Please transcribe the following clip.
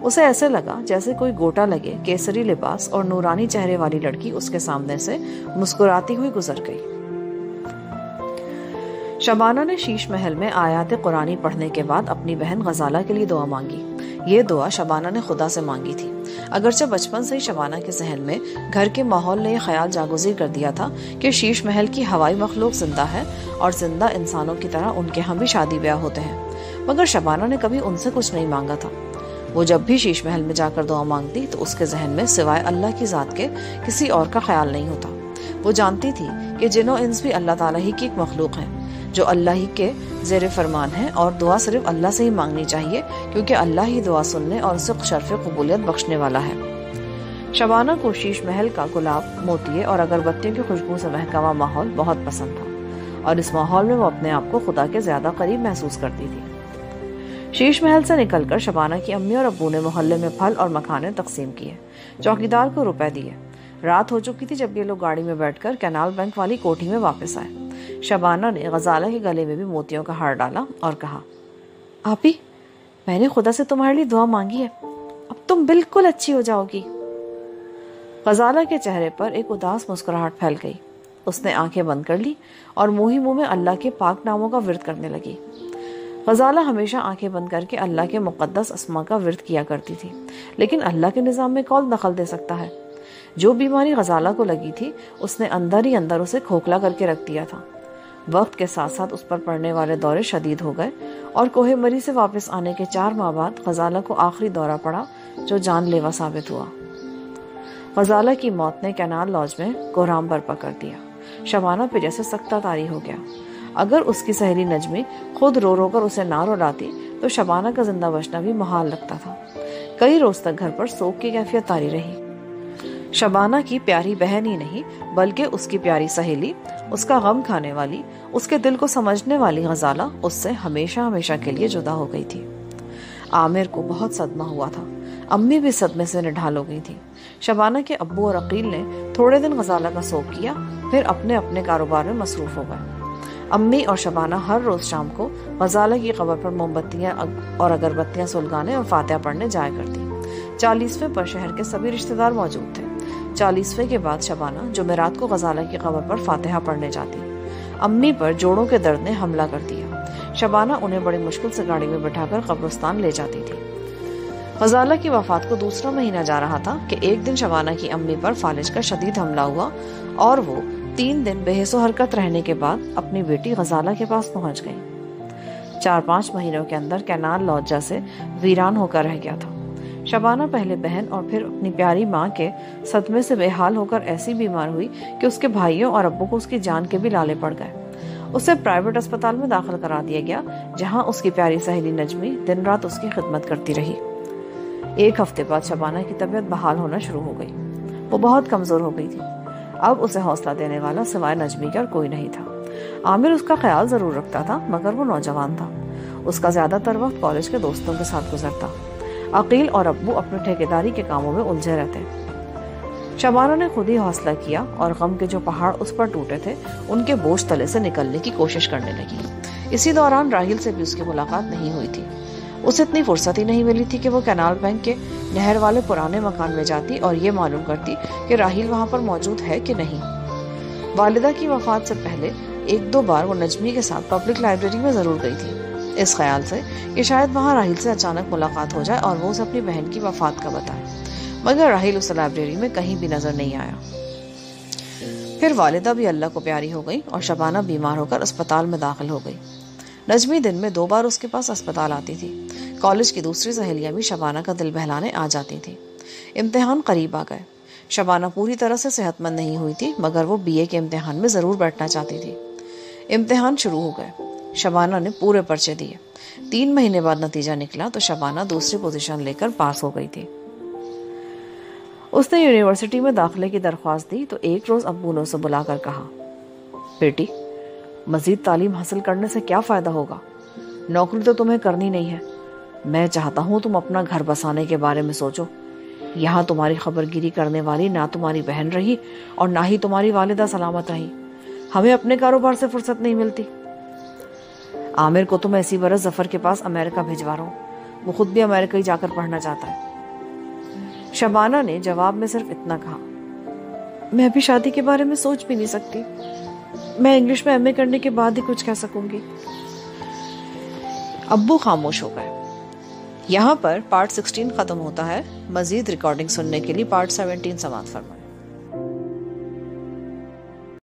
اسے ایسے لگا جیسے کوئی گوٹا لگے کیسری لباس اور نورانی چہرے والی لڑکی اس کے سامنے سے مسکراتی ہوئی گزر گئی۔ شبانہ نے شیش محل میں آیات قرآنی پڑھنے کے بعد اپنی بہن غزالہ کے لیے دعا مانگی۔ یہ دعا شبانہ نے خدا سے مانگی تھی، اگرچہ بچپن سے ہی شبانہ کے ذہن میں گھر کے ماحول نے یہ خیال جاگزیر کر دیا تھا کہ شیش محل کی ہوائی مخلوق زندہ ہے اور زندہ انسانوں کی طرح ان کے ہاں بھی شادی بیاہ ہوتے ہیں، مگر شبانہ نے کبھی ان سے کچھ نہیں مانگا تھا۔ وہ جب بھی شیش محل میں جا کر دعا مانگتی تو اس کے ذہن میں سوائے اللہ کی ذات کے کسی اور کا خیال نہیں ہوتا۔ وہ جانتی تھی کہ جن و انس بھی اللہ تعالیٰ ہی کی ایک مخلوق ہے جو اللہ ہی کے زیر فرمان ہے، اور دعا صرف اللہ سے ہی مانگنی چاہیے کیونکہ اللہ ہی دعا سننے اور اسے شرف قبولیت بخشنے والا ہے۔ شبانہ کو شیش محل کا گلاب، موتیے اور اگربتیوں کی خوشبو سے مہکا ہوا ماحول بہت پسند تھا، اور اس ماحول میں وہ اپنے آپ کو خدا کے زیادہ قریب محسوس کرتی تھی۔ شیش محل سے نکل کر شبانہ کی امی اور ابو نے محلے میں پھل اور مکھانے تقسیم کیے، چوکیدار کو روپے دیے۔ رات ہو چکی تھی جب یہ لوگ گاڑی میں بیٹھ کر کینال بینک والی کوٹھی میں واپس آئے۔ شبانہ نے غزالہ کے گلے میں بھی موتیوں کا ہار ڈالا اور کہا، آپی، میں نے خدا سے تمہارے لیے دعا مانگی ہے، اب تم بالکل اچھی ہو جاؤ گی۔ غزالہ کے چہرے پر ایک اداس مسکراہٹ پھیل گئی۔ اس نے آنکھیں بند کر لی اور منہ میں اللہ کے پاک ناموں کا ورد کرنے لگی۔ غزالہ ہمیشہ آنکھیں بند کر کے اللہ کے مقدس اسما کا ورد کیا کرتی تھی، لیکن اللہ کے نظام میں کون دخل دے سکتا ہے؟ جو بیماری غزالہ کو لگی تھی اس نے اندر ہی اندر اسے کھوکھلا کر کے رکھ دیا تھا۔ وقت کے ساتھ ساتھ اس پر پڑنے والے دورے شدید ہو گئے، اور کوہ مری سے واپس آنے کے 4 ماہ بعد غزالہ کو آخری دورہ پڑا جو جان لیوا ثابت ہوا۔ غزالہ کی موت نے کینال لاج میں کوہرام برپا کر دیا۔ شبانہ پہ جیسے سکتہ طاری ہو گیا۔ اگر اس کی سہیلی نجمی خود رو رو کر اسے نہ رلاتی تو شبانہ کا زندہ بچنا بھی محال لگتا تھا۔ کئی روز تک گھر پر سوگ کی کیفیت طاری رہی۔ شبانہ کی پیاری بہن ہی نہیں بلکہ اس کی پیاری سہیلی، اس کا غم کھانے والی، اس کے دل کو سمجھنے والی غزالہ اس سے ہمیشہ ہمیشہ کے لیے جدا ہو گئی تھی۔ عامر کو بہت صدمہ ہوا تھا، امی بھی صدمے سے نڈھال ہو گئی تھی۔ شبانہ کے ابو اور عقیل نے تھوڑے دن غزالہ کا سوگ کیا، پھر اپنے اپنے کاروبار میں مصروف ہو گئے۔ امی اور شبانہ ہر روز شام کو غزالہ کی قبر پر موم بتیاں اور اگربتیاں سلگانے اور فاتحہ پڑھنے جایا کرتی۔ 40ویں پر شہر کے سبھی رشتہ دار موجود تھے۔ 40ویں کے بعد شبانہ جمعرات کو غزالہ کی قبر پر فاتحہ پڑھنے جاتی۔ امی پر جوڑوں کے درد نے حملہ کر دیا۔ شبانہ انہیں بڑی مشکل سے گاڑی میں بٹھا کر قبرستان لے جاتی تھی۔ غزالہ کی وفات کو 2 مہینہ جا رہا تھا کہ ایک دن شبانہ کی امی پر فالج کا شدید حملہ ہوا، اور وہ 3 دن بے حس و حرکت رہنے کے بعد اپنی بیٹی غزالہ کے پاس پہنچ گئی۔ 4-5 مہینوں کے اندر کینال لاج جیسے ویران ہو کر رہ گیا تھا۔ شبانہ پہلے بہن اور پھر اپنی پیاری ماں کے صدمے سے بے حال ہو کر ایسی بیمار ہوئی کہ اس کے بھائیوں اور ابو کو اس کی جان کے بھی لالے پڑ گئے۔ اسے پرائیویٹ اسپتال میں داخل کرا دیا گیا، جہاں اس کی پیاری سہیلی نجمی دن رات اس کی خدمت کرتی رہی۔ 1 ہفتے بعد شبانہ کی طبیعت بحال ہونا شروع ہو گئی۔ وہ بہت کمزور ہو گئی تھی۔ اب اسے حوصلہ دینے والا سوائے نجمی کے اور کوئی نہیں تھا۔ عامر اس کا خیال ضرور رکھتا تھا، مگر وہ نوجوان تھا۔ اس کا زیادہ تر وقت کالج کے دوستوں کے ساتھ گزرتا۔ عقیل اور ابو اپنے ٹھیکیداری کے کاموں میں الجھے رہتے۔ شبانہ نے خود ہی حوصلہ کیا اور غم کے جو پہاڑ اس پر ٹوٹے تھے ان کے بوجھ تلے سے نکلنے کی کوشش کرنے لگی۔ اسی دوران راحیل سے بھی اس کی ملاقات نہیں ہوئی تھی۔ اسے اتنی فرصت ہی نہیں ملی تھی کہ وہ کینال بینک کے نہر والے پرانے مکان میں جاتی اور یہ معلوم کرتی کہ راحیل وہاں پر موجود ہے کہ نہیں۔ والدہ کی وفات سے پہلے 1-2 بار وہ نجمی کے ساتھ پبلک لائبریری میں ضرور گئی تھی، اس خیال سے کہ شاید وہاں راحیل سے اچانک ملاقات ہو جائے اور وہ اسے اپنی بہن کی وفات کا بتائے، مگر راحیل اس لائبریری میں کہیں بھی نظر نہیں آیا۔ پھر والدہ بھی اللہ کو پیاری ہو گئی اور شبانہ بیمار ہو کر اسپتال میں داخل ہو گئی۔ نجمی دن میں 2 بار اس کے پاس اسپتال آتی تھی۔ کالج کی دوسری سہیلیاں بھی شبانہ کا دل بہلانے آ جاتی تھیں۔ امتحان قریب آ گئے۔ شبانہ پوری طرح سے صحت مند نہیں ہوئی تھی، مگر وہ BA کے امتحان میں ضرور بیٹھنا چاہتی تھی۔ امتحان شروع ہو گئے۔ شبانہ نے پورے پرچے دیے۔ 3 مہینے بعد نتیجہ نکلا تو شبانہ دوسری پوزیشن لے کر پاس ہو گئی تھی۔ اس نے یونیورسٹی میں داخلے کی درخواست دی تو ایک روز ابو نے اسے بلا کر کہا، بیٹی، مزید تعلیم حاصل کرنے سے کیا فائدہ ہوگا؟ نوکری تو تمہیں کرنی نہیں ہے۔ میں چاہتا ہوں تم اپنا گھر بسانے کے بارے میں سوچو۔ یہاں تمہاری خبر گیری کرنے والی نہ تمہاری بہن رہی اور نہ ہی تمہاری والدہ سلامت رہی۔ ہمیں اپنے کاروبار سے فرصت نہیں ملتی۔ عامر کو تو میں اسی برس ظفر کے پاس امریکہ بھیجوا رہا ہوں، وہ خود بھی امریکہ ہی جا کر پڑھنا چاہتا ہے۔ شبانہ نے جواب میں صرف اتنا کہا، میں ابھی شادی کے بارے میں سوچ بھی نہیں سکتی، میں انگلش میں ایم اے کرنے کے بعد ہی کچھ کہہ سکوں گی۔ ابو خاموش ہو گئے۔ یہاں پر پارٹ 16 ختم ہوتا ہے۔ مزید ریکارڈنگ سننے کے لیے پارٹ 17 سماعت فرمائیں۔